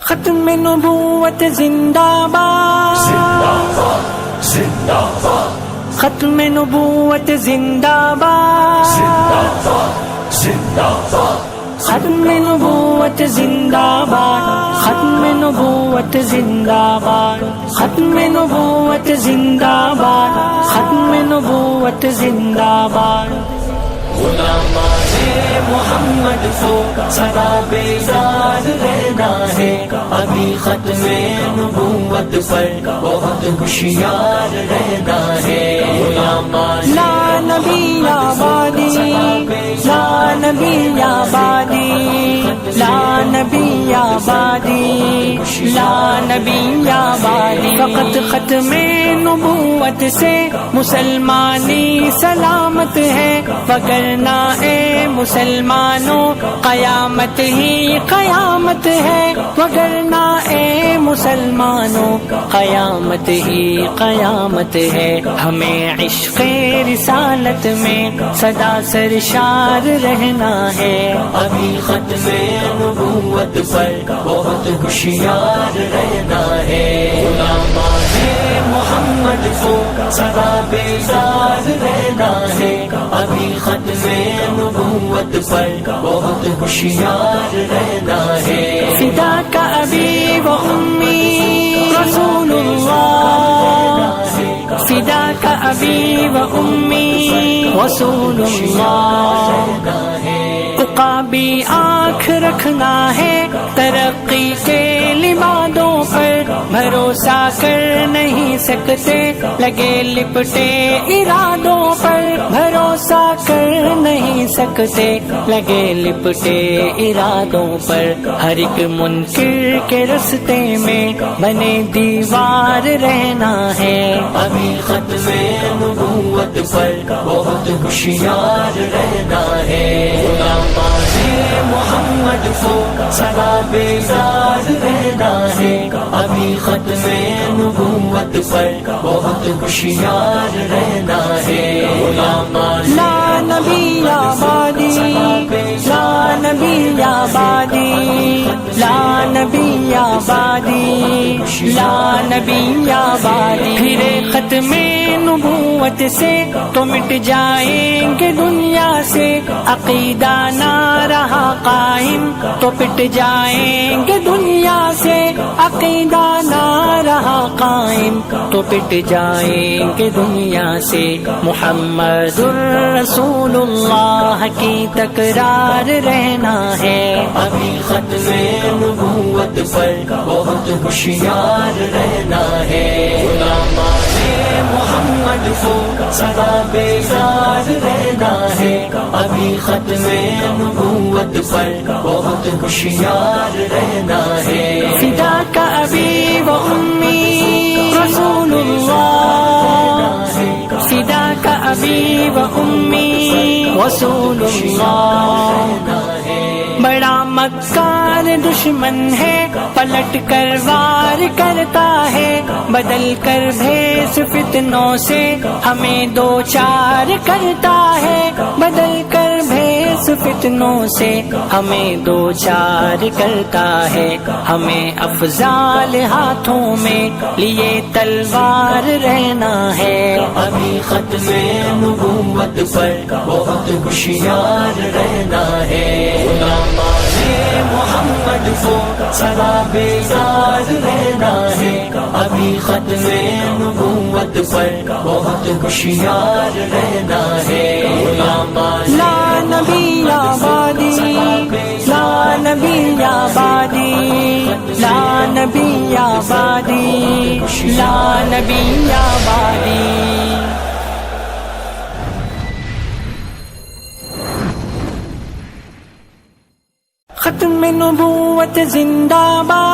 ختم نبوت زندہ باد، زندہ باد، ختم نبوت زندہ باد، زندہ باد، ختم نبوت زندہ باد، ختم نبوت زندہ باد، ختم نبوت زندہ باد، ختم نبوت زندہ باد۔ غلامان محمد کو سدا بیدار رہنا ہے، ابھی ختم نبوت پر بہت ہوشیار رہنا ہے۔ غلامان لا نبی آبادی، لا نبی آبادی، لا نبی آبادی، لا نبی آبادی۔ فقط ختم نبوت سے مسلمانی سلامت ہے، وگرنہ اے مسلمانوں قیامت ہی قیامت ہے، وگرنہ اے مسلمانوں قیامت ہی قیامت ہے۔ ہمیں عشق رسالت میں سدا سرشار رہنا ہے، ابھی ختم نبوت پر بہت ہوشیار رہنا ہے۔ غلامان محمد کو سدا بیدار رہنا ہے، ابھی ختم نبوت پر بہت ہوشیار رہنا ہے۔ فدا کا ابی و امی رسول اللہ، فدا کا ابی و امی رسول اللہ۔ عقابی آنکھ رکھنا ہے ترقی کے لبادوں پر، بھروسہ کر نہیں سکتے لگے لپٹے ارادوں پر، بھروسہ کر نہیں سکتے لگے لپٹے ارادوں پر۔ ہر ایک منکر کے رستے میں بنے دیوار رہنا ہے، ابھی ختم نبوت پر بہت ہوشیار رہنا ہے۔ غلامان محمد کو سدا بیدار رہنا ہے، ابھی ختم نبوت پر بہت ہوشیار رہنا ہے۔ غلامان لا نبی آبادی، لا نبی آبادی، لا نبی آبادی، لا نبی آبادی۔ پھرے ختم نبوت سے تو مٹ جائیں گے دنیا سے، عقیدہ نہ رہا قائم تو پٹ جائیں گے دنیا سے، عقیدہ نہ رہا قائم تو پٹ جائیں گے دنیا سے۔ محمد الرسول اللہ کی تکرار رہنا ہے، ابھی ختم نبوت پر بہت ہوشیار رہنا ہے۔ غلامان محمد کو سدا بیدار رہنا ہے، ابھی ختم نبوت پر بہت ہوشیار رہنا ہے۔ فدا کا ابی و امی رسول اللہ، فدا کا ابی و امی رسول اللہ۔ بڑا مکار دشمن ہے، پلٹ کر وار کرتا ہے، بدل کر بھیس فتنوں سے ہمیں دو چار کرتا ہے، بدل کر بھیس فتنوں سے ہمیں دو چار کرتا ہے۔ ہمیں افضال ہاتھوں میں لیے تلوار رہنا ہے، ابھی ختم نبوت پر بہت ہوشیار رہنا ہے۔ غلامان محمد کو سدا بیدار رہنا ہے، ابھی ختم نبوت پر بہت ہوشیار رہنا ہے۔ غلامان لا نبی آبادی، لا نبی آبادی، لا نبی آبادی، لا نبی آبادی۔ ختم نبوت زندہ باد۔